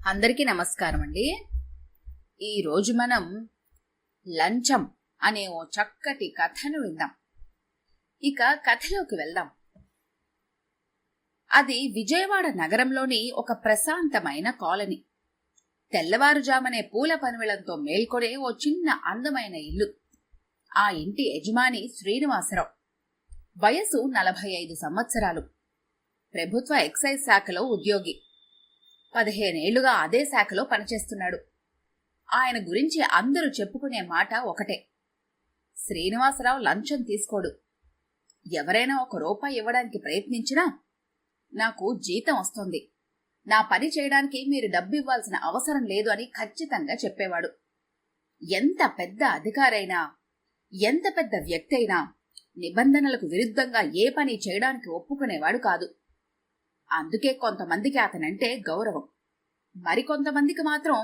అందరికీ నమస్కారం అండి. ఈరోజు మనం లంచం అనే ఓ చక్కటి కథను విందాం. ఇక కథలోకి వెళ్దాం. అది విజయవాడ నగరంలోని ఒక ప్రశాంతమైన కాలనీ. తెల్లవారుజామనే పూల పనివేళంతో మేల్కొనే ఓ చిన్న అందమైన ఇల్లు. ఆ ఇంటి యజమాని శ్రీనివాసరావు. వయసు 45 సంవత్సరాలు. ప్రభుత్వ ఎక్సైజ్ శాఖలో ఉద్యోగి. 15 ఏళ్లుగా అదే శాఖలో పనిచేస్తున్నాడు. ఆయన గురించి అందరూ చెప్పుకునే మాట ఒకటే: శ్రీనివాసరావు లంచం తీసుకోడు. ఎవరైనా ₹1 ఇవ్వడానికి ప్రయత్నించినా, నాకు జీతం వస్తోంది, నా పని చేయడానికి మీరు డబ్బు ఇవ్వాల్సిన అవసరం లేదు అని ఖచ్చితంగా చెప్పేవాడు. ఎంత పెద్ద అధికారైనా, ఎంత పెద్ద వ్యక్తి అయినా నిబంధనలకు విరుద్ధంగా ఏ పని చేయడానికి ఒప్పుకునేవాడు కాదు. అందుకే కొంతమందికి అతనంటే గౌరవం. మరికొంతమందికి మాత్రం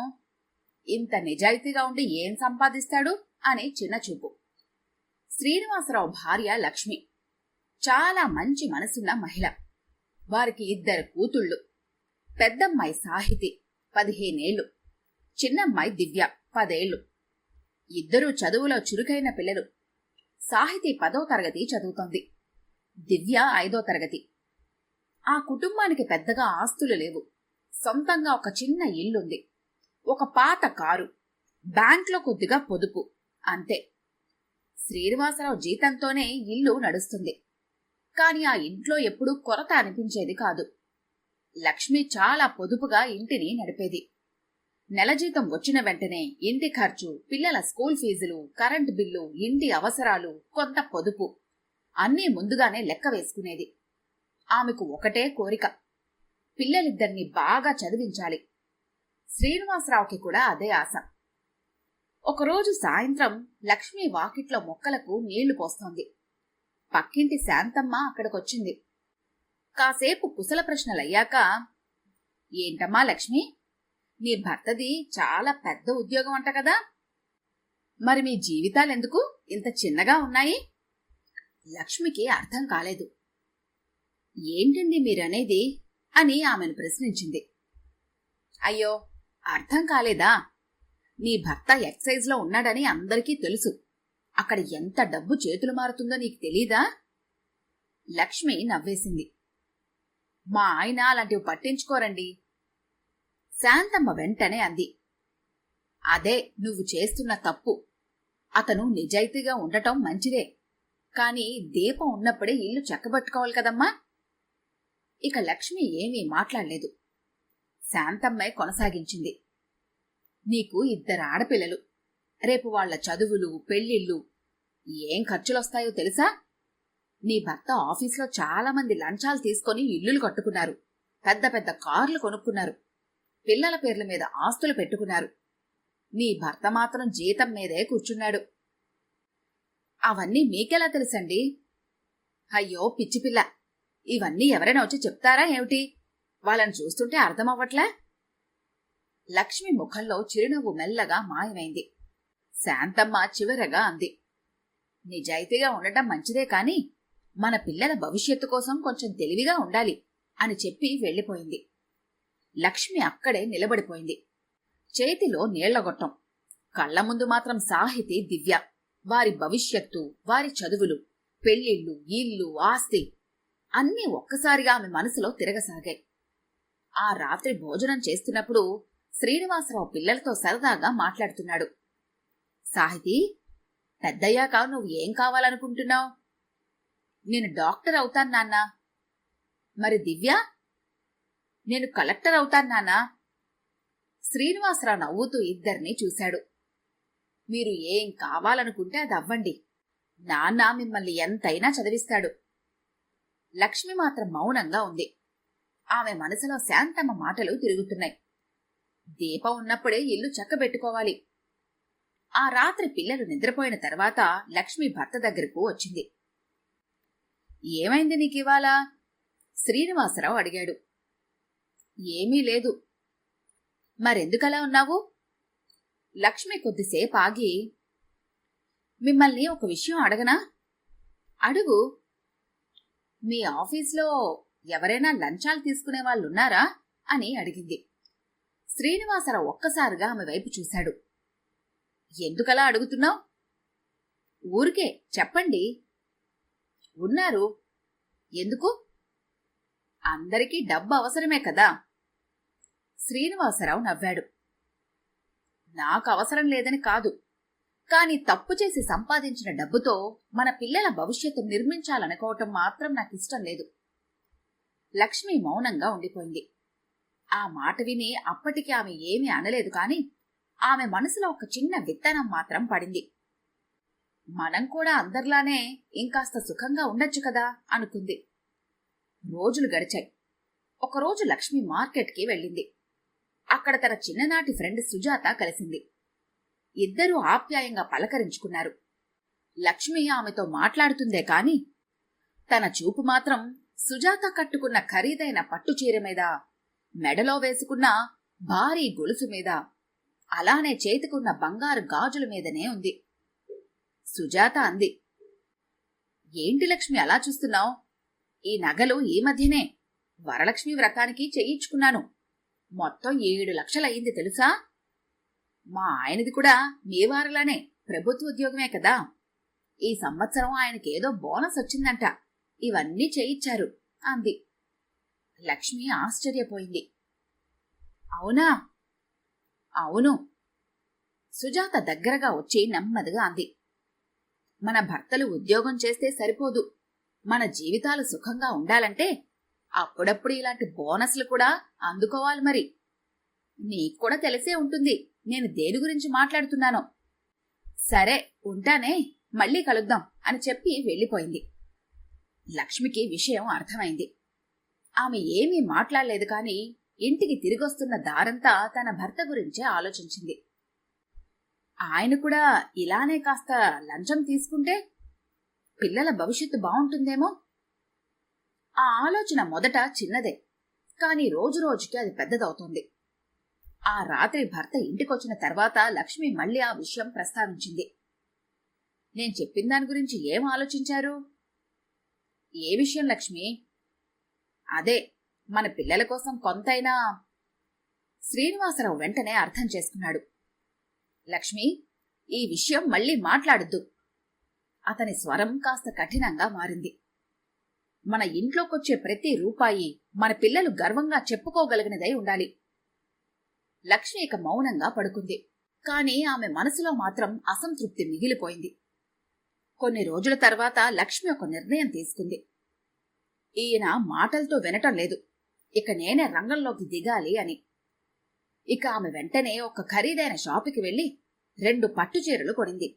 ఇంత నిజాయితీగా ఉండి ఏం సంపాదిస్తాడు అని చిన్నచూపు. శ్రీనివాసరావు భార్య లక్ష్మి చాలా మంచి మనసున్న మహిళ. వారికి 2 కూతుళ్ళు. పెద్దమ్మాయి సాహితి 15 ఏళ్లు, చిన్నమ్మాయి దివ్య 10 ఏళ్లు. ఇద్దరూ చదువులో చురుకైన పిల్లలు. సాహితి 10వ తరగతి చదువుతోంది, దివ్య 5వ తరగతి. ఆ కుటుంబానికి పెద్దగా ఆస్తులు లేవు. సొంతంగా ఒక చిన్న ఇల్లుంది, ఒక పాత కారు, బ్యాంక్లో కొద్దిగా పొదుపు, అంతే. శ్రీనివాసరావు జీతంతోనే ఇల్లు నడుస్తుంది. కాని ఆ ఇంట్లో ఎప్పుడూ కొరత అనిపించేది కాదు. లక్ష్మి చాలా పొదుపుగా ఇంటిని నడిపేది. నెల జీతం వచ్చిన వెంటనే ఇంటి ఖర్చు, పిల్లల స్కూల్ ఫీజులు, కరెంటు బిల్లు, ఇంటి అవసరాలు, కొంత పొదుపు అన్నీ ముందుగానే లెక్క వేసుకునేది. ఆమెకు ఒకటే కోరిక: పిల్లలిద్దరినీ బాగా చదివించాలి. శ్రీనివాసరావుకి కూడా అదే ఆశ. ఒకరోజు సాయంత్రం లక్ష్మి వాకిట్లో మొక్కలకు నీళ్లు పోస్తోంది. పక్కింటి శాంతమ్మ అక్కడికొచ్చింది. కాసేపు కుశల ప్రశ్నలయ్యాక, ఏంటమ్మా లక్ష్మి, నీ భర్తది చాలా పెద్ద ఉద్యోగం అంట కదా, మరి మీ జీవితాలెందుకు ఇంత చిన్నగా ఉన్నాయి? లక్ష్మికి అర్థం కాలేదు. ఏంటండి మీరనేది అని ఆమెను ప్రశ్నించింది. అయ్యో, అర్థం కాలేదా? నీ భర్త ఎక్సైజ్లో ఉన్నాడని అందరికీ తెలుసు. అక్కడ ఎంత డబ్బు చేతులు మారుతుందో నీకు తెలీదా? లక్ష్మి నవ్వేసింది. మా ఆయన అలాంటివి పట్టించుకోరండి. శాంతమ్మ వెంటనే అంది. అదే నువ్వు చేస్తున్న తప్పు. అతను నిజాయితీగా ఉండటం మంచిదే, కాని దీపం ఉన్నప్పుడే ఇల్లు చక్కబెట్టుకోవాలి కదమ్మా. ఇక లక్ష్మి ఏమీ మాట్లాడలేదు. శాంతమ్మే కొనసాగించింది. నీకు 2 ఆడపిల్లలు. రేపు వాళ్ల చదువులు, పెళ్లిళ్ళు ఏం ఖర్చులొస్తాయో తెలుసా? నీ భర్త ఆఫీసులో చాలా మంది లంచాలు తీసుకొని ఇల్లులు కట్టుకున్నారు, పెద్ద పెద్ద కార్లు కొనుక్కున్నారు, పిల్లల పేర్ల మీద ఆస్తులు పెట్టుకున్నారు. నీ భర్త మాత్రం జీతం మీదే కూర్చున్నాడు. అవన్నీ మీకెలా తెలుసండి? అయ్యో పిచ్చిపిల్ల, ఇవన్నీ ఎవరైనా వచ్చి చెప్తారా ఏమిటి? వాళ్ళని చూస్తుంటే అర్థమవ్వట్లే. లక్ష్మి ముఖంలో చిరునవ్వు మెల్లగా మాయమైంది. శాంతమ్మ చివరగా అంది. నిజాయితీగా ఉండటం మంచిదే, కాని మన పిల్లల భవిష్యత్తు కోసం కొంచెం తెలివిగా ఉండాలి అని చెప్పి వెళ్లిపోయింది. లక్ష్మి అక్కడే నిలబడిపోయింది, చేతిలో నీళ్లగొట్టం. కళ్ల ముందు మాత్రం సాహితి, దివ్య, వారి భవిష్యత్తు, వారి చదువులు, పెళ్లిళ్ళు, ఇల్లు, ఆస్తి అన్నీ ఒక్కసారిగా ఆమె మనసులో తిరగసాగాయి. ఆ రాత్రి భోజనం చేస్తున్నప్పుడు శ్రీనివాసరావు పిల్లలతో సరదాగా మాట్లాడుతున్నాడు. సాహితి, పెద్దయ్యాక నువ్వు ఏం కావాలనుకుంటున్నావు? నేను డాక్టర్ అవుతాను నాన్నా. మరి దివ్య? నేను కలెక్టర్ అవుతాను నాన్నా. శ్రీనివాసరావు నవ్వుతూ ఇద్దరినీ చూశాడు. మీరు ఏం కావాలనుకుంటే అది అవ్వండి, నాన్న మిమ్మల్ని ఎంతైనా చదివిస్తాడు. లక్ష్మి మాత్రం మౌనంగా ఉంది. ఆమె మనసులో శాంతమ్మ మాటలు తిరుగుతున్నాయి. దీపం ఉన్నప్పుడే ఇల్లు చక్కబెట్టుకోవాలి. ఆ రాత్రి పిల్లలు నిద్రపోయిన తర్వాత లక్ష్మి భర్త దగ్గరకు వచ్చింది. ఏమైంది నీకివాళ? శ్రీనివాసరావు అడిగాడు. ఏమీ లేదు. మరెందుకలా ఉన్నావు? లక్ష్మి కొద్దిసేపు ఆగి, మిమ్మల్ని ఒక విషయం అడగనా? అడుగు. మీ ఆఫీస్లో ఎవరైనా లంచాలు తీసుకునే వాళ్ళున్నారా అని అడిగింది. శ్రీనివాసరావు ఒక్కసారిగా ఆమె వైపు చూశాడు. ఎందుకలా అడుగుతున్నావు? ఊరికే చెప్పండి. ఉన్నారు. ఎందుకు? అందరికీ డబ్బు అవసరమే కదా. శ్రీనివాసరావు నవ్వాడు. నాకు అవసరం లేదని కాదు, కాని తప్పు చేసి సంపాదించిన డబ్బుతో మన పిల్లల భవిష్యత్తు నిర్మించాలనుకోవటం మాత్రం నాకిష్టం లేదు. లక్ష్మి మౌనంగా ఉండిపోయింది. ఆ మాట విని అప్పటికి ఆమె ఏమీ అనలేదు, కాని ఆమె మనసులో ఒక చిన్న విత్తనం మాత్రం పడింది. మనం కూడా అందరిలానే ఇంకాస్త సుఖంగా ఉండొచ్చు కదా అనుకుంది. రోజులు గడిచాయి. ఒకరోజు లక్ష్మి మార్కెట్కి వెళ్ళింది. అక్కడ తన చిన్ననాటి ఫ్రెండ్ సుజాత కలిసింది. ఇద్దరూ ఆప్యాయంగా పలకరించుకున్నారు. లక్ష్మి ఆమెతో మాట్లాడుతుందే కాని తన చూపు మాత్రం సుజాత కట్టుకున్న ఖరీదైన పట్టుచీర మీద, మెడలో వేసుకున్న భారీ గొలుసు మీద, అలానే చేతికున్న బంగారు గాజుల మీదనే ఉంది. సుజాత అంది, ఏంటి లక్ష్మి అలా చూస్తున్నావు? ఈ నగలు ఈ మధ్యనే వరలక్ష్మి వ్రతానికి చేయించుకున్నాను. మొత్తం 7 లక్షలయ్యింది తెలుసా? మా ఆయనది కూడా మీ వారలానే ప్రభుత్వ ఉద్యోగమే కదా. ఈ సంవత్సరం ఆయనకేదో బోనస్ వచ్చిందంట. ఇవన్నీ చేయించారు అంది. లక్ష్మి ఆశ్చర్యపోయింది. అవునా? అవును. సుజాత దగ్గరగా వచ్చి నెమ్మదిగా అంది. మన భర్తలు ఉద్యోగం చేస్తే సరిపోదు. మన జీవితాలు సుఖంగా ఉండాలంటే అప్పుడప్పుడు ఇలాంటి బోనస్లు కూడా అందుకోవాలి. మరి నీకు కూడా తెలిసే ఉంటుంది నేను దేని గురించి మాట్లాడుతున్నానో. సరే ఉంటానే, మళ్ళీ కలుద్దాం అని చెప్పి వెళ్ళిపోయింది. లక్ష్మికి విషయం అర్థమైంది. ఆమె ఏమీ మాట్లాడలేదు, కాని ఇంటికి తిరిగొస్తున్న దారంతా తన భర్త గురించే ఆలోచించింది. ఆయన కూడా ఇలానే కాస్త లంచం తీసుకుంటే పిల్లల భవిష్యత్తు బావుంటుందేమో. ఆ ఆలోచన మొదట చిన్నదే, కాని రోజురోజుకి అది పెద్దదవుతోంది. ఆ రాత్రి భర్త ఇంటికొచ్చిన తర్వాత లక్ష్మి మళ్ళీ ఆ విషయం ప్రస్తావించింది. నేను చెప్పిన దాని గురించి ఏం ఆలోచించారు? ఏ విషయం లక్ష్మి? అదే, మన పిల్లల కోసం కొంతైనా. శ్రీనివాసరావు వెంటనే అర్థం చేసుకున్నాడు. లక్ష్మి, ఈ విషయం మళ్ళీ మాట్లాడొద్దు. అతని స్వరం కాస్త కఠినంగా మారింది. మన ఇంట్లోకొచ్చే ప్రతి రూపాయి మన పిల్లలు గర్వంగా చెప్పుకోగలిగినదై ఉండాలి. లక్ష్మి ఇక మౌనంగా పడుకుంది. కాని ఆమె మనసులో మాత్రం అసంతృప్తి మిగిలిపోయింది. కొన్ని రోజుల తర్వాత లక్ష్మి ఒక నిర్ణయం తీసుకుంది. ఈయన మాటలతో వినటం లేదు, ఇక నేనే రంగంలోకి దిగాలి అని. ఇక ఆమె వెంటనే ఒక ఖరీదైన షాపుకి వెళ్లి 2 పట్టుచీరలు కొనింది.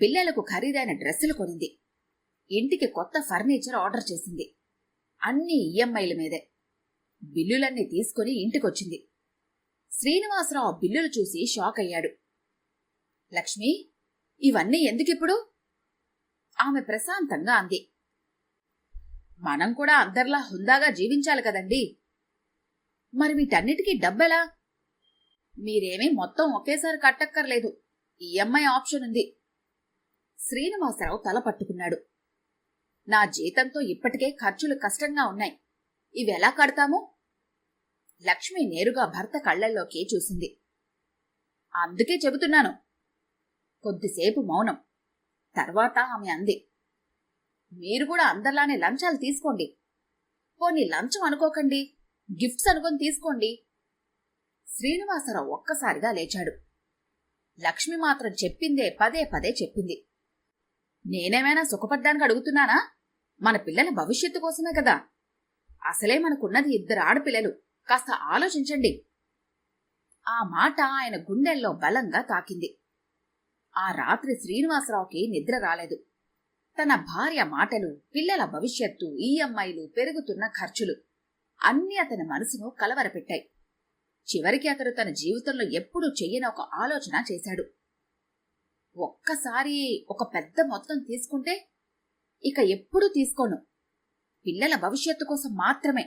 పిల్లలకు ఖరీదైన డ్రెస్సులు కొనింది. ఇంటికి కొత్త ఫర్నిచర్ ఆర్డర్ చేసింది. అన్ని ఈఎంఐల మీదే. బిల్లులన్నీ తీసుకుని ఇంటికొచ్చింది. శ్రీనివాసరావు బిల్లులు చూసి షాక్ అయ్యాడు. లక్ష్మి, ఇవన్నీ ఎందుకిప్పుడు? ఆమె ప్రశాంతంగా అంది. మనం కూడా అందరిలా హుందాగా జీవించాలి కదండి. మరి వీటన్నిటికీ డబ్బెలా? మీరేమీ మొత్తం ఒకేసారి కట్టక్కర్లేదు, ఈఎంఐ ఆప్షన్ ఉంది. శ్రీనివాసరావు తల పట్టుకున్నాడు. నా జీతంతో ఇప్పటికే ఖర్చులు కష్టంగా ఉన్నాయి, ఇవెలా కడతాము? లక్ష్మి నేరుగా భర్త కళ్లల్లోకి చూసింది. అందుకే చెబుతున్నాను. కొద్దిసేపు మౌనం. తర్వాత ఆమె అంది, మీరు కూడా అందరిలానే లంచాలు తీసుకోండి. పోనీ లంచం అనుకోకండి, గిఫ్ట్స్ అనుకొని తీసుకోండి. శ్రీనివాసరావు ఒక్కసారిగా లేచాడు. లక్ష్మి మాత్రం చెప్పిందే పదే పదే చెప్పింది. నేనేమైనా సుఖపడ్డానికి అడుగుతున్నానా? మన పిల్లల భవిష్యత్తు కోసమే కదా. అసలే మనకున్నది 2 ఆడపిల్లలు, కాస్త ఆలోచించండి. ఆ మాట ఆయన గుండెల్లో బలంగా తాకింది. ఆ రాత్రి శ్రీనివాసరావుకి నిద్ర రాలేదు. తన భార్య మాటలు, పిల్లల భవిష్యత్తు, ఈఎంఐలు, పెరుగుతున్న ఖర్చులు అన్నీ అతని మనసును కలవరపెట్టాయి. చివరికి అతడు తన జీవితంలో ఎప్పుడూ చెయ్యని ఒక ఆలోచన చేశాడు. ఒక్కసారి ఒక పెద్ద మొత్తం తీసుకుంటే ఇక ఎప్పుడూ తీసుకోను, పిల్లల భవిష్యత్తు కోసం మాత్రమే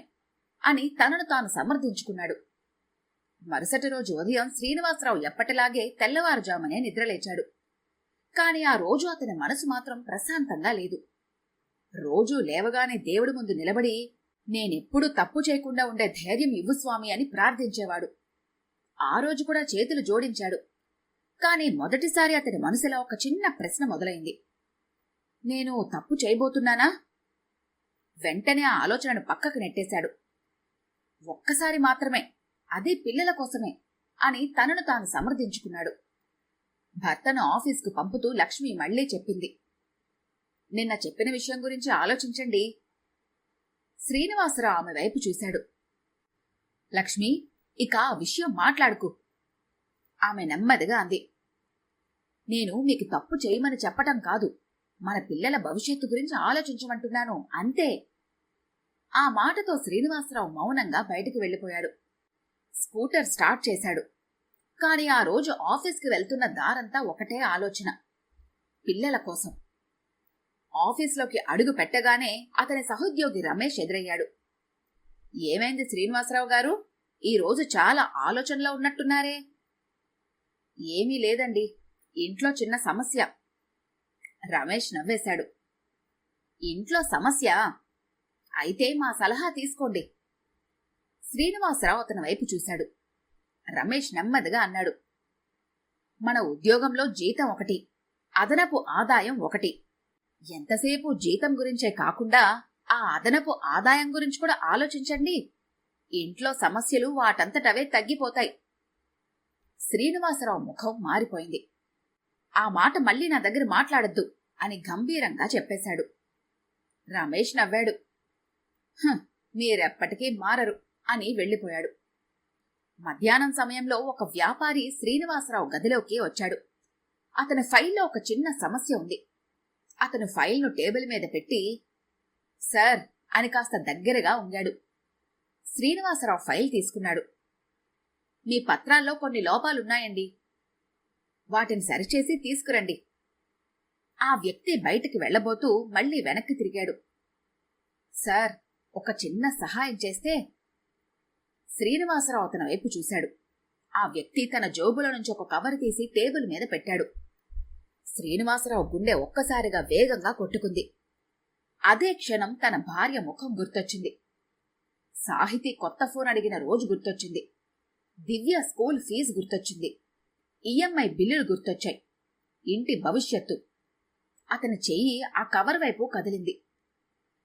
అని తనను తాను సమర్థించుకున్నాడు. మరుసటి రోజు ఉదయం శ్రీనివాసరావు ఎప్పటిలాగే తెల్లవారుజామునే నిద్రలేచాడు. కాని ఆ రోజు అతని మనసు మాత్రం ప్రశాంతంగా లేదు. రోజూ లేవగానే దేవుడి ముందు నిలబడి, నేనెప్పుడూ తప్పు చేయకుండా ఉండే ధైర్యం ఇవ్వు స్వామి అని ప్రార్థించేవాడు. ఆ రోజు కూడా చేతులు జోడించాడు. కాని మొదటిసారి అతని మనసులో ఒక చిన్న ప్రశ్న మొదలైంది. నేను తప్పు చేయబోతున్నానా? వెంటనే ఆ ఆలోచనను పక్కకు నెట్టేశాడు. ఒక్కసారి మాత్రమే, అదే పిల్లల కోసమే అని తనను తాను సమర్థించుకున్నాడు. భర్తను ఆఫీస్కు పంపుతూ లక్ష్మి మళ్లీ చెప్పింది, నిన్న చెప్పిన విషయం గురించి ఆలోచించండి. శ్రీనివాసరావు ఆమె వైపు చూశాడు. లక్ష్మి, ఇక ఆ విషయం మాట్లాడుకు. ఆమె నెమ్మదిగా అంది. నేను మీకు తప్పు చేయమని చెప్పటం కాదు, మన పిల్లల భవిష్యత్తు గురించి ఆలోచించమంటున్నాను, అంతే. ఆ మాటతో శ్రీనివాసరావు మౌనంగా బయటికి వెళ్లిపోయాడు. స్కూటర్ స్టార్ట్ చేశాడు. కాని ఆ రోజు ఆఫీస్కి వెళ్తున్న దారంతా ఒకటే ఆలోచన, పిల్లల కోసం. ఆఫీస్లోకి అడుగు పెట్టగానే అతని సహోద్యోగి రమేష్ ఎదురయ్యాడు. ఏమైంది శ్రీనివాసరావు గారు, ఈరోజు చాలా ఆలోచనలో ఉన్నట్టున్నారే? ఏమీ లేదండి, ఇంట్లో చిన్న సమస్య. రమేష్ నవ్వేశాడు. ఇంట్లో సమస్య? అయితే మా సలహా తీసుకోండి. శ్రీనివాసరావు అతని వైపు చూశాడు. రమేష్ నెమ్మదిగా అన్నాడు, మన ఉద్యోగంలో జీతం ఒకటి, అదనపు ఆదాయం ఒకటి. ఎంతసేపు జీతం గురించే కాకుండా ఆ అదనపు ఆదాయం గురించి కూడా ఆలోచించండి. ఇంట్లో సమస్యలు వాటంతటవే తగ్గిపోతాయి. శ్రీనివాసరావు ముఖం మారిపోయింది. ఆ మాట మళ్ళీ నా దగ్గర మాట్లాడొద్దు అని గంభీరంగా చెప్పేశాడు. రమేష్ నవ్వాడు. మీరెప్పటికీ మారరు అని వెళ్లిపోయాడు. మధ్యాహ్నం సమయంలో ఒక వ్యాపారి శ్రీనివాసరావు గదిలోకి వచ్చాడు. అతని ఫైల్లో ఒక చిన్న సమస్య ఉంది. అతను ఫైల్ను టేబుల్ మీద పెట్టి, సార్ అని కాస్త దగ్గరగా ఉంగాడు. శ్రీనివాసరావు ఫైల్ తీసుకున్నాడు. మీ పత్రాల్లో కొన్ని లోపాలున్నాయండి, వాటిని సరిచేసి తీసుకురండి. ఆ వ్యక్తి బయటికి వెళ్లబోతూ మళ్లీ వెనక్కి తిరిగాడు. సార్, ఒక చిన్న సహాయం చేస్తే? శ్రీనివాసరావు అతని వైపు చూశాడు. ఆ వ్యక్తి తన జోబులో నుంచి ఒక కవర్ తీసి టేబుల్ మీద పెట్టాడు. శ్రీనివాసరావు గుండె ఒక్కసారిగా వేగంగా కొట్టుకుంది. అదే క్షణం తన భార్య ముఖం గుర్తొచ్చింది. సాహితీ కొత్త ఫోన్ అడిగిన రోజు గుర్తొచ్చింది. దివ్య స్కూల్ ఫీజు గుర్తొచ్చింది. ఈఎంఐ బిల్లులు గుర్తొచ్చాయి. ఇంటి భవిష్యత్తు. అతని చెయ్యి ఆ కవర్ వైపు కదిలింది.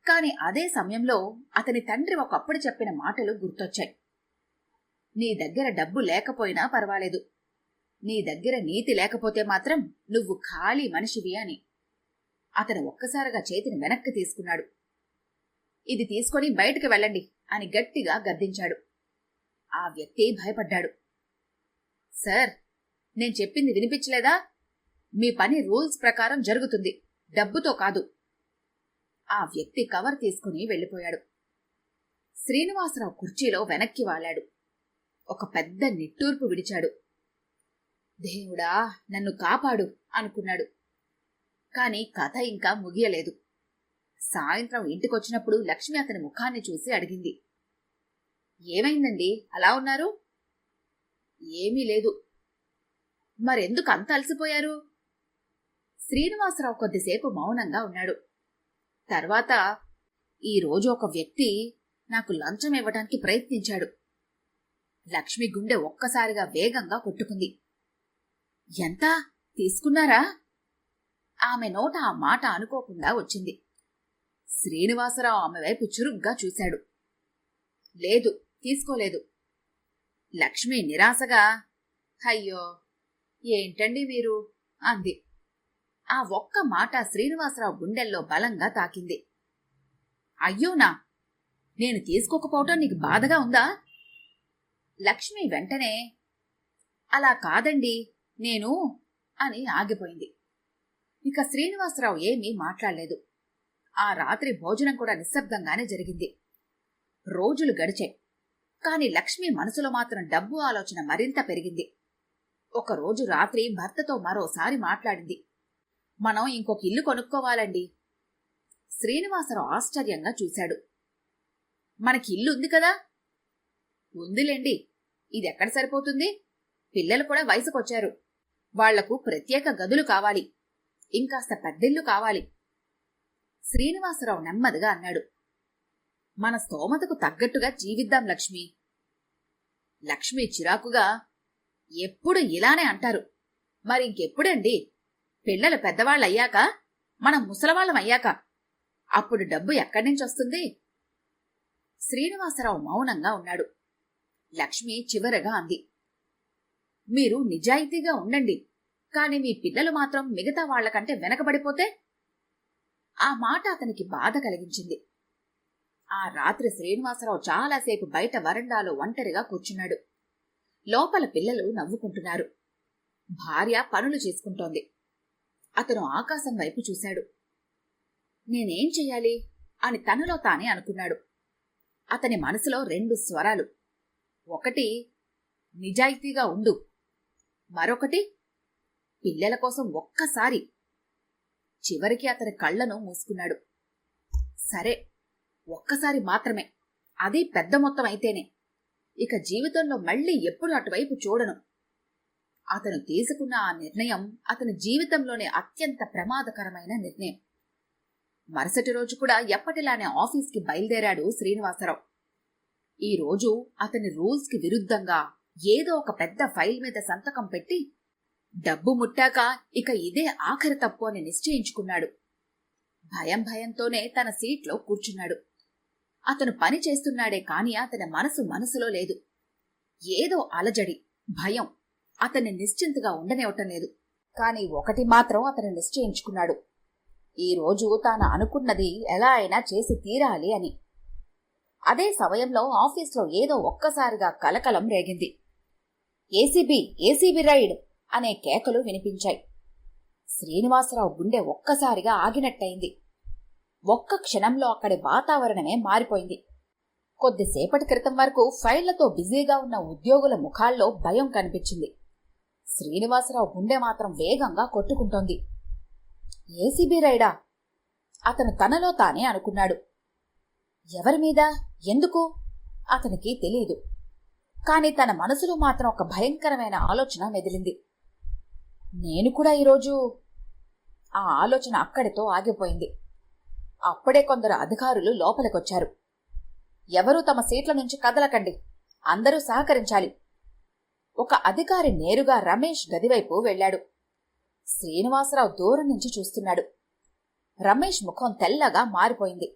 కాని అదే సమయంలో అతని తండ్రి ఒకప్పుడు చెప్పిన మాటలు గుర్తొచ్చాయి. నీ దగ్గర డబ్బు లేకపోయినా పర్వాలేదు, నీ దగ్గర నీతి లేకపోతే మాత్రం నువ్వు ఖాళీ మనిషివి అని. అతను ఒక్కసారిగా చేతిని వెనక్కి తీసుకున్నాడు. ఇది తీసుకొని బయటికి వెళ్ళండి అని గట్టిగా గద్దించాడు. ఆ వ్యక్తి భయపడ్డాడు. సార్, నేను చెప్పింది వినిపించలేదా? మీ పని రూల్స్ ప్రకారం జరుగుతుంది, డబ్బుతో కాదు. ఆ వ్యక్తి కవర్ తీసుకుని వెళ్లిపోయాడు. శ్రీనివాసరావు కుర్చీలో వెనక్కి వాలాడు. ఒక పెద్ద నిట్టూర్పు విడిచాడు. దేవుడా, నన్ను కాపాడు అనుకున్నాడు. కాని కథ ఇంకా ముగియలేదు. సాయంత్రం ఇంటికొచ్చినప్పుడు లక్ష్మి అతని ముఖాన్ని చూసి అడిగింది, ఏమైందండి అలా ఉన్నారు? ఏమీ లేదు. మరెందుకు అంత అలసిపోయారు? శ్రీనివాసరావు కొద్దిసేపు మౌనంగా ఉన్నాడు. తర్వాత, ఈరోజు ఒక వ్యక్తి నాకు లంచం ఇవ్వడానికి ప్రయత్నించాడు. లక్ష్మి గుండె ఒక్కసారిగా వేగంగా కొట్టుకుంది. ఎంత తీసుకున్నారా? ఆమె నోట ఆ మాట అనుకోకుండా వచ్చింది. శ్రీనివాసరావు ఆమె వైపు చురుగ్గా చూశాడు. లేదు, తీసుకోలేదు. లక్ష్మి నిరాశగా, అయ్యో ఏంటండి మీరు అంది. ఆ ఒక్క మాట శ్రీనివాసరావు గుండెల్లో బలంగా తాకింది. అయ్యోనా, నేను తీసుకోకపోవటం నీకు బాధగా ఉందా? లక్ష్మి వెంటనే, అలా కాదండి, నేను అని ఆగిపోయింది. ఇక శ్రీనివాసరావు ఏమీ మాట్లాడలేదు. ఆ రాత్రి భోజనం కూడా నిశ్శబ్దంగానే జరిగింది. రోజులు గడిచాయి. కాని లక్ష్మి మనసులో మాత్రం డబ్బు ఆలోచన మరింత పెరిగింది. ఒకరోజు రాత్రి భర్తతో మరోసారి మాట్లాడింది. మనం ఇంకొక ఇల్లు కొనుక్కోవాలండి. శ్రీనివాసరావు ఆశ్చర్యంగా చూశాడు. మనకి ఇల్లు ఉంది కదా? ఉందిలేండి, ఇదెక్కడ సరిపోతుంది? పిల్లలు కూడా వయసుకొచ్చారు. వాళ్లకు ప్రత్యేక గదులు కావాలి, ఇంకాస్త పెద్దిల్లు కావాలి. శ్రీనివాసరావు నెమ్మదిగా అన్నాడు. మన స్తోమతకు తగ్గట్టుగా జీవిద్దాం లక్ష్మి. లక్ష్మి చిరాకుగా, ఎప్పుడు ఇలానే అంటారు. మరి ఇంకెప్పుడండి? పిల్లలు పెద్దవాళ్ళయ్యాక, మనం ముసలవాళ్ళం అయ్యాక అప్పుడు డబ్బు ఎక్కడి నుంచి వస్తుంది? శ్రీనివాసరావు మౌనంగా ఉన్నాడు. లక్ష్మి చివరగా అంది, మీరు నిజాయితీగా ఉండండి, కాని మీ పిల్లలు మాత్రం మిగతా వాళ్లకంటే వెనకబడిపోతే? ఆ మాట అతనికి బాధ కలిగించింది. ఆ రాత్రి శ్రీనివాసరావు చాలాసేపు బయట వరండాలో ఒంటరిగా కూర్చున్నాడు. లోపల పిల్లలు నవ్వుకుంటున్నారు. భార్య పనులు చేసుకుంటోంది. అతను ఆకాశం వైపు చూశాడు. నేనేం చెయ్యాలి అని తనలో తానే అనుకున్నాడు. అతని మనసులో 2 స్వరాలు. ఒకటి, నిజాయితీగా ఉండు. మరొకటి, పిల్లల కోసం ఒక్కసారి. చివరికి అతని కళ్లను మూసుకున్నాడు. సరే, ఒక్కసారి మాత్రమే, అది పెద్ద మొత్తం అయితేనే. ఇక జీవితంలో మళ్లీ ఎప్పుడు అటువైపు చూడను. అతను తీసుకున్న ఆ నిర్ణయం అతని జీవితంలోనే అత్యంత ప్రమాదకరమైన నిర్ణయం. మరుసటి రోజు కూడా ఎప్పటిలానే ఆఫీస్కి బయలుదేరాడు శ్రీనివాసరావు. ఈ రోజు అతని రూల్స్కి విరుద్ధంగా ఏదో ఒక పెద్ద ఫైల్ మీద సంతకం పెట్టి, డబ్బు ముట్టాక ఇక ఇదే ఆఖరి తప్పు అని నిశ్చయించుకున్నాడు. భయంతోనే తన సీట్లో కూర్చున్నాడు. అతను పని చేస్తున్నాడే కాని అతని మనసులో లేదు. ఏదో అలజడి, భయం అతన్ని నిశ్చింతగా ఉండనివ్వటం లేదు. కాని ఒకటి మాత్రం అతను నిశ్చయించుకున్నాడు. ఈ రోజు తాను అనుకున్నది ఎలా అయినా చేసి తీరాలి అని. అదే సమయంలో ఆఫీస్లో ఏదో ఒక్కసారిగా కలకలం రేగింది. ఏసీబీ రైడ్ అనే కేకలు వినిపించాయి. శ్రీనివాసరావు గుండె ఒక్కసారిగా ఆగినట్టయింది. ఒక్క క్షణంలో అక్కడి వాతావరణమే మారిపోయింది. కొద్దిసేపటి క్రితం వరకు ఫైళ్లతో బిజీగా ఉన్న ఉద్యోగుల ముఖాల్లో భయం కనిపించింది. శ్రీనివాసరావు గుండె మాత్రం వేగంగా కొట్టుకుంటోంది. ఏసీబీ రైడా? అతను తనలో తానే అనుకున్నాడు. ఎవరి మీద, ఎందుకు అతనికి తెలియదు. కాని తన మనసులో మాత్రం ఒక భయంకరమైన ఆలోచన మెదిలింది. నేను కూడా ఈరోజు... ఆ ఆలోచన అక్కడితో ఆగిపోయింది. అప్పుడే కొందరు అధికారులు లోపలికొచ్చారు. ఎవరూ తమ సీట్ల నుంచి కదలకండి, అందరూ సహకరించాలి. ఒక అధికారి నేరుగా రమేష్ గదివైపు వెళ్లాడు. శ్రీనివాసరావు దూరం నుంచి చూస్తున్నాడు. రమేష్ ముఖం తెల్లగా మారిపోయింది.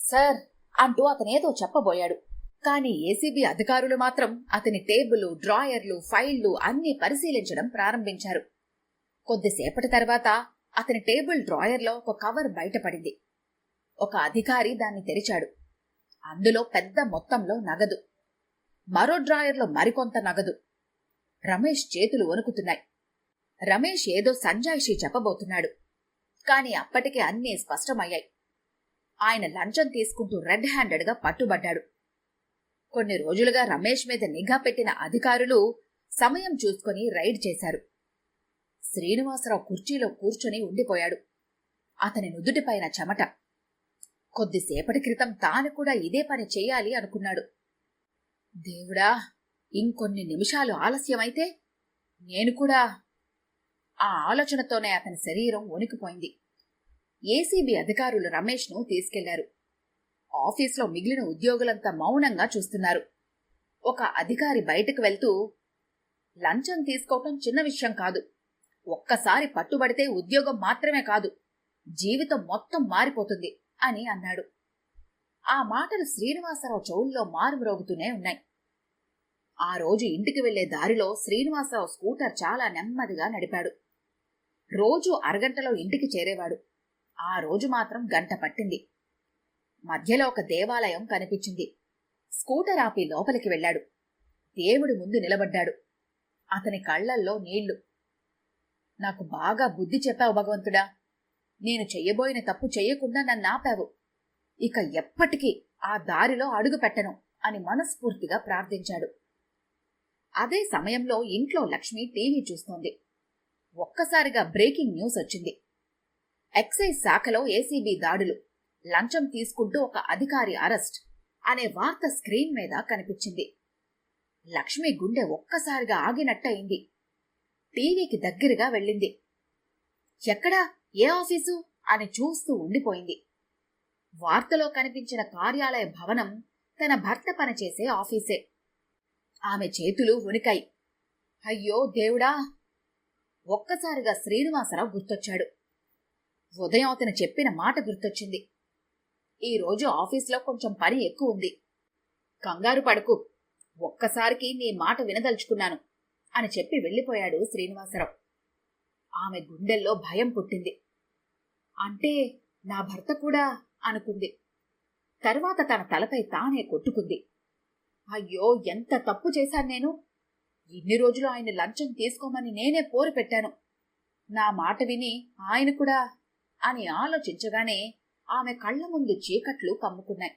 సార్ అంటూ అతనేదో చెప్పబోయాడు. కాని ఏసీబీ అధికారులు మాత్రం అతని టేబుల్, డ్రాయర్లు, ఫైళ్లు అన్నీ పరిశీలించడం ప్రారంభించారు. కొద్దిసేపటి తర్వాత అతని టేబుల్ డ్రాయర్లో ఒక కవర్ బయటపడింది. ఒక అధికారి దాన్ని తెరిచాడు. అందులో పెద్ద మొత్తంలో నగదు. మరో డ్రాయర్లో మరికొంత నగదు. రమేష్ చేతులు వణుకుతున్నాయి. రమేష్ ఏదో సంజాయిషీ చెప్పబోతున్నాడు. కాని అప్పటికే అన్నీ స్పష్టమయ్యాయి. ఆయన లంచం తీసుకుంటూ రెడ్ హ్యాండెడ్గా పట్టుబడ్డాడు. కొన్ని రోజులుగా రమేష్ మీద నిఘా పెట్టిన అధికారులు సమయం చూసుకుని రైడ్ చేశారు. శ్రీనివాసరావు కుర్చీలో కూర్చొని ఉండిపోయాడు. అతని నుదుటిపైన చెమట. కొద్దిసేపటి క్రితం తాను కూడా ఇదే పని చెయ్యాలి అనుకున్నాడు. దేవుడా, ఇంకొన్ని నిమిషాలు ఆలస్యమైతే నేను కూడా... ఆ ఆలోచనతోనే అతని శరీరం వణికిపోయింది. ఏసీబీ అధికారులు రమేష్ను తీసుకెళ్లారు. ఆఫీస్లో మిగిలిన ఉద్యోగులంతా మౌనంగా చూస్తున్నారు. ఒక అధికారి బయటకు వెళ్తూ, లంచం తీసుకోవటం చిన్న విషయం కాదు. ఒక్కసారి పట్టుబడితే ఉద్యోగం మాత్రమే కాదు, జీవితం మొత్తం మారిపోతుంది అని అన్నాడు. ఆ మాటలు శ్రీనివాసరావు చెవుల్లో మారుమ్రోగుతూనే ఉన్నాయి. ఆ రోజు ఇంటికి వెళ్లే దారిలో శ్రీనివాసరావు స్కూటర్ చాలా నెమ్మదిగా నడిపాడు. రోజు అరగంటలో ఇంటికి చేరేవాడు. ఆ రోజు మాత్రం గంట పట్టింది. మధ్యలో ఒక దేవాలయం కనిపించింది. స్కూటర్ ఆపి లోపలికి వెళ్లాడు. దేవుడి ముందు నిలబడ్డాడు. అతని కళ్లల్లో నీళ్లు. నాకు బాగా బుద్ధి చెప్పావు భగవంతుడా. నేను చెయ్యబోయిన తప్పు చెయ్యకుండా నన్నాపావు. ఇక ఎప్పటికీ ఆ దారిలో అడుగు పెట్టను అని మనస్ఫూర్తిగా ప్రార్థించాడు. అదే సమయంలో ఇంట్లో లక్ష్మి టీవీ చూస్తోంది. ఒక్కసారిగా బ్రేకింగ్ న్యూస్ వచ్చింది. ఎక్సైజ్ శాఖలో ఏసీబీ దాడులు, లంచం తీసుకుంటూ ఒక అధికారి అరెస్ట్ అనే వార్త స్క్రీన్ మీద కనిపించింది. లక్ష్మి గుండె ఒక్కసారిగా ఆగినట్టయింది. టీవీకి దగ్గరగా వెళ్ళింది. ఎక్కడా, ఏ ఆఫీసు అని చూస్తూ ఉండిపోయింది. వార్తలో కనిపించిన కార్యాలయ భవనం తన భర్త పనిచేసే ఆఫీసే. ఆమె చేతులు వణికాయి. అయ్యో దేవుడా! ఒక్కసారిగా శ్రీనివాసరావు గుర్తొచ్చాడు. ఉదయం అతను చెప్పిన మాట గుర్తొచ్చింది. ఈరోజు ఆఫీస్లో కొంచెం పని ఎక్కువ ఉంది. కంగారు పడకు, ఒక్కసారికి నీ మాట వినదలుచుకున్నాను అని చెప్పి వెళ్ళిపోయాడు శ్రీనివాసరావు. ఆమె గుండెల్లో భయం పుట్టింది. అంటే నా భర్త కూడా అనుకుంది. తర్వాత తన తలపై తానే కొట్టుకుంది. అయ్యో, ఎంత తప్పు చేశాను నేను! ఇన్ని రోజులు ఆయన లంచం తీసుకోమని నేనే పోరు పెట్టాను. నా మాట విని ఆయన కూడా అని ఆలోచించగానే ఆమె కళ్ల ముందు చీకట్లు కమ్ముకున్నాయి.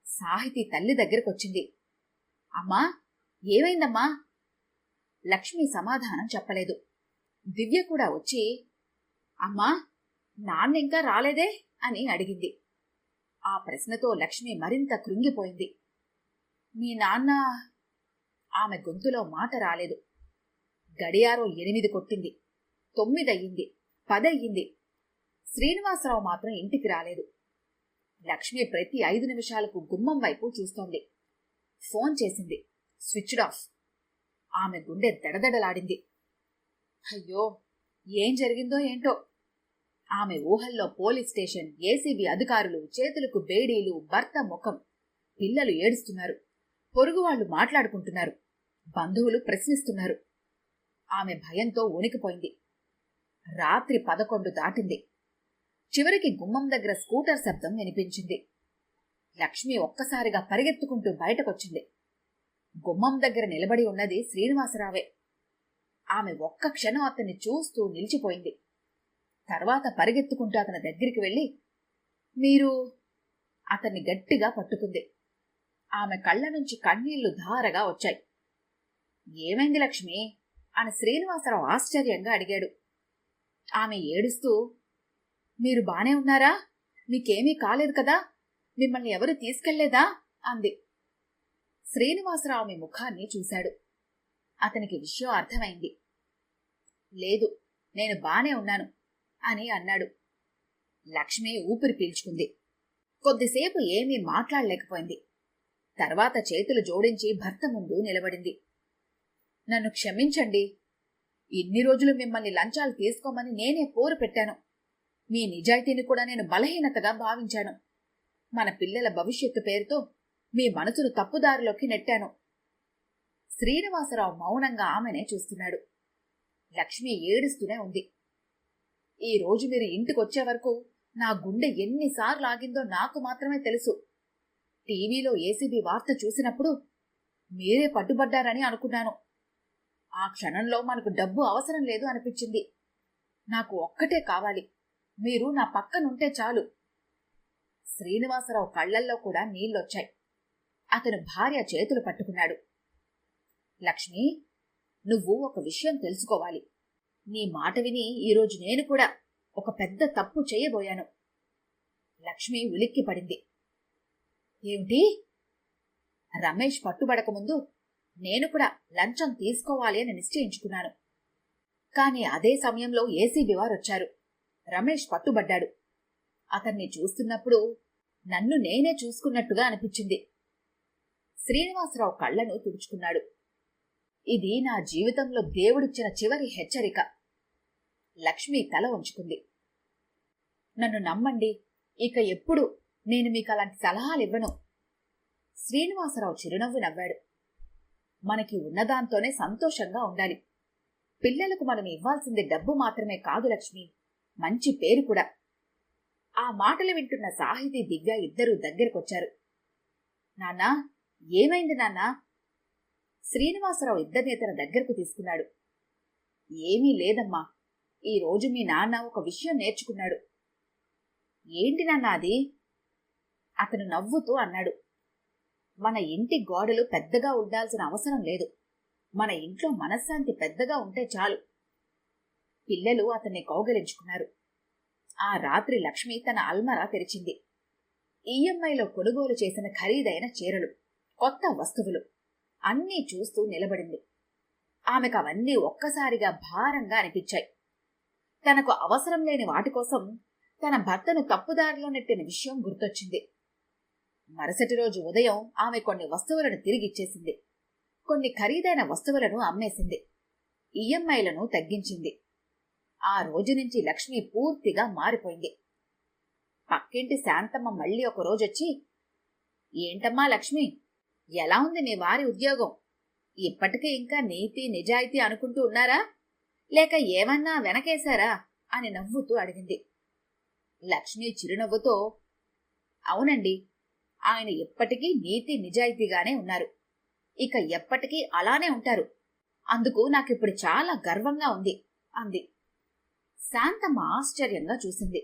సాహితి తల్లి దగ్గరకొచ్చింది. అమ్మా, ఏమైందమ్మా? లక్ష్మి సమాధానం చెప్పలేదు. దివ్య కూడా వచ్చి, అమ్మా, నాన్నింకా రాలేదే అని అడిగింది. ఆ ప్రశ్నతో లక్ష్మి మరింత కృంగిపోయింది. మీ నాన్న... ఆమె గొంతులో మాట రాలేదు. గడియారం 8 కొట్టింది, 9 అయ్యింది, 10 అయ్యింది. శ్రీనివాసరావు మాత్రం ఇంటికి రాలేదు. లక్ష్మి ప్రతి 5 నిమిషాలకు గుమ్మం వైపు చూస్తోంది. ఫోన్ చేసింది, స్విచ్డ్ ఆఫ్. ఆమె గుండె దడదడలాడింది. అయ్యో, ఏం జరిగిందో ఏంటో. ఆమె ఊహల్లో పోలీస్ స్టేషన్, ఏసీబీ అధికారులు, చేతులకు బేడీలు, భర్త ముఖం. పిల్లలు ఏడుస్తున్నారు, పొరుగువాళ్లు మాట్లాడుకుంటున్నారు, బంధువులు ప్రశ్నిస్తున్నారు. ఆమె భయంతో వణికిపోయింది. రాత్రి 11 దాటింది. చివరికి గుమ్మం దగ్గర స్కూటర్ శబ్దం వినిపించింది. లక్ష్మి ఒక్కసారిగా పరిగెత్తుకుంటూ బయటకొచ్చింది. గుమ్మం దగ్గర నిలబడి ఉన్నది శ్రీనివాసరావే. ఆమె ఒక్క క్షణం అతన్ని చూస్తూ నిలిచిపోయింది. తర్వాత పరిగెత్తుకుంటూ అతని దగ్గరికి వెళ్ళి, మీరు... అతన్ని గట్టిగా పట్టుకుంది. ఆమె కళ్ల నుంచి కన్నీళ్లు ధారగా వచ్చాయి. ఏమైంది లక్ష్మి అని శ్రీనివాసరావు ఆశ్చర్యంగా అడిగాడు. ఆమె ఏడుస్తూ, మీరు బానే ఉన్నారా? మీకేమీ కాలేదు కదా? మిమ్మల్ని ఎవరు తీసుకెళ్లేదా? అంది. శ్రీనివాసరావు ఆమె ముఖాన్ని చూశాడు. అతనికి విషయం అర్థమైంది. లేదు, నేను బానే ఉన్నాను అని అన్నాడు. లక్ష్మి ఊపిరి పీల్చుకుంది. కొద్దిసేపు ఏమీ మాట్లాడలేకపోయింది. తర్వాత చేతులు జోడించి భర్త ముందు నిలబడింది. నన్ను క్షమించండి. ఇన్ని రోజులు మిమ్మల్ని లంచాలు తీసుకోమని నేనే పోరు పెట్టాను. మీ నిజాయితీని కూడా నేను బలహీనతగా భావించాను. మన పిల్లల భవిష్యత్తు పేరుతో మీ మనసును తప్పుదారిలోకి నెట్టాను. శ్రీనివాసరావు మౌనంగా ఆమెనే చూస్తున్నాడు. లక్ష్మి ఏడుస్తూనే ఉంది. ఈ రోజు మీరు ఇంటికొచ్చే వరకు నా గుండె ఎన్నిసార్లు ఆగిందో నాకు మాత్రమే తెలుసు. టీవీలో ఏసీబీ వార్త చూసినప్పుడు మీరే పట్టుబడ్డారని అనుకున్నాను. ఆ క్షణంలో మనకు డబ్బు అవసరం లేదు అనిపించింది. నాకు ఒక్కటే కావాలి, మీరు నా పక్కనుంటే చాలు. శ్రీనివాసరావు కళ్లల్లో కూడా నీళ్లొచ్చాయి. అతను భార్య చేతులు పట్టుకున్నాడు. లక్ష్మి, నువ్వు ఒక విషయం తెలుసుకోవాలి. నీ మాట విని ఈరోజు నేను కూడా ఒక పెద్ద తప్పు చేయబోయాను. లక్ష్మి ఉలిక్కి పడింది. ఏమిటి? రమేష్ పట్టుబడకముందు నేను కూడా లంచం తీసుకోవాలి అని నిశ్చయించుకున్నాను. కాని అదే సమయంలో ఏసీబీ వారొచ్చారు. రమేష్ పట్టుబడ్డాడు. అతన్ని చూస్తున్నప్పుడు నన్ను నేనే చూసుకున్నట్టుగా అనిపించింది. శ్రీనివాసరావు కళ్లను తుడుచుకున్నాడు. ఇది నా జీవితంలో దేవుడిచ్చిన చివరి హెచ్చరిక. లక్ష్మి తల ఉంచుకుంది. నన్ను నమ్మండి, ఇక ఎప్పుడు నేను మీకు అలాంటి సలహాలివ్వను. శ్రీనివాసరావు చిరునవ్వు నవ్వాడు. మనకి ఉన్నదాంతోనే సంతోషంగా ఉండాలి. పిల్లలకు మనం ఇవ్వాల్సింది డబ్బు మాత్రమే కాదు లక్ష్మి, మంచి పేరు కూడా. ఆ మాటలు వింటున్న సాహితీ, దివ్య ఇద్దరూ దగ్గరకొచ్చారు. నాన్నా, ఏమైంది నాన్నా? శ్రీనివాసరావు ఇద్దరిని తన దగ్గరకు తీసుకున్నాడు. ఏమీ లేదమ్మా, ఈరోజు మీ నాన్న ఒక విషయం నేర్చుకున్నాడు. ఏంటి నాన్న అది? అతను నవ్వుతూ అన్నాడు. మన ఇంటి గోడలు పెద్దగా ఉండాల్సిన అవసరం లేదు. మన ఇంట్లో మనశ్శాంతి పెద్దగా ఉంటే చాలు. పిల్లలు అతన్ని కౌగలించుకున్నారు. ఆ రాత్రి లక్ష్మి తన అల్మరా తెరిచింది. ఈఎంఐలో కొనుగోలు చేసిన ఖరీదైన చీరలు, కొత్త వస్తువులు అన్నీ చూస్తూ నిలబడింది. ఆమెకు అవన్నీ ఒక్కసారిగా భారంగా అనిపించాయి. తనకు అవసరం లేని వాటి కోసం తన భర్తను తప్పుదారిలో నెట్టిన విషయం గుర్తొచ్చింది. మరుసటి రోజు ఉదయం ఆమె కొన్ని వస్తువులను తిరిగిచ్చేసింది. కొన్ని ఖరీదైన వస్తువులను అమ్మేసింది. ఈఎంఐలను తగ్గించింది. ఆ రోజు నుంచి లక్ష్మి పూర్తిగా మారిపోయింది. పక్కింటి శాంతమ్మ మళ్ళీ ఒక రోజొచ్చి, ఏంటమ్మా లక్ష్మి, ఎలా ఉంది నీ వారి ఉద్యోగం? ఇప్పటికీ ఇంకా నీతి నిజాయితీ అనుకుంటూ ఉన్నారా, లేక ఏమన్నా వెనకేశారా అని నవ్వుతూ అడిగింది. లక్ష్మి చిరునవ్వుతో, అవునండి, ఆయన ఎప్పటికీ నీతి నిజాయితీగానే ఉన్నారు, ఇక ఎప్పటికీ అలానే ఉంటారు. అందుకు నాకిప్పుడు చాలా గర్వంగా ఉంది అంది. శాంతమ్మ ఆశ్చర్యంగా చూసింది.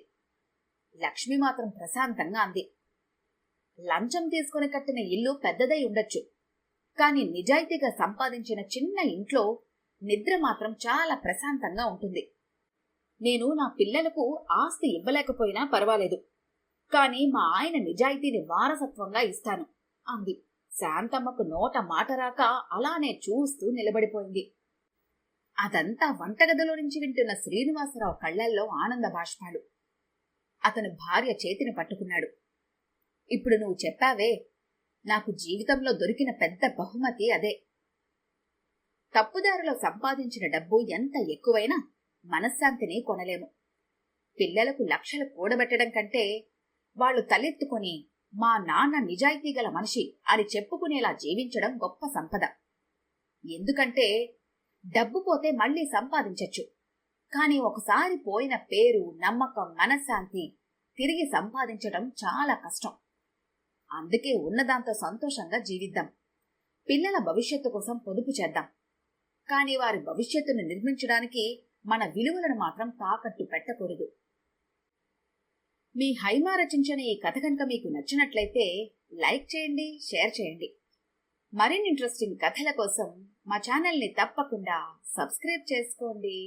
లక్ష్మి మాత్రం ప్రశాంతంగా అంది, లంచం తీసుకుని కట్టిన ఇల్లు పెద్దదై ఉండొచ్చు, కాని నిజాయితీగా సంపాదించిన చిన్న ఇంట్లో నిద్ర మాత్రం చాలా ప్రశాంతంగా ఉంటుంది. నేను నా పిల్లలకు ఆస్తి ఇవ్వలేకపోయినా పర్వాలేదు, కాని మా ఆయన నిజాయితీని వారసత్వంగా ఇస్తాను అంది. శాంతమ్మకు నోట మాట రాక అలానే చూస్తూ నిలబడిపోయింది. అదంతా వంటగదిలో నుంచి వింటున్న శ్రీనివాసరావు కళ్లల్లో ఆనంద బాష్పాలు. అతను భార్య చేతిని పట్టుకున్నాడు. ఇప్పుడు నువ్వు చెప్పావే, నాకు జీవితంలో దొరికిన పెద్ద బహుమతి అదే. తప్పుదారిలో సంపాదించిన డబ్బు ఎంత ఎక్కువైనా మనశ్శాంతిని కొనలేము. పిల్లలకు లక్షలు కూడబెట్టడం కంటే వాళ్లు తలెత్తుకొని మా నాన్న నిజాయితీ గల మనిషి అని చెప్పుకునేలా జీవించడం గొప్ప సంపద. ఎందుకంటే డబ్బు పోతే మళ్లీ సంపాదించొచ్చు, కాని ఒకసారి పోయిన పేరు, నమ్మకం, మనశ్శాంతి తిరిగి సంపాదించడం చాలా కష్టం. అందుకే ఉన్నదాంతో సంతోషంగా జీవిద్దాం. పిల్లల భవిష్యత్తు కోసం పొదుపు చేద్దాం, కాని వారి భవిష్యత్తును నిర్మించడానికి మన విలువలను మాత్రం తాకట్టు పెట్టకూడదు. మీ హైమా రచించిన ఈ కథ కనుక మీకు నచ్చినట్లయితే లైక్ చేయండి, షేర్ చేయండి. మరిన్ని ఇంట్రెస్టింగ్ కథల కోసం మా ఛానల్ని తప్పకుండా సబ్స్క్రైబ్ చేసుకోండి.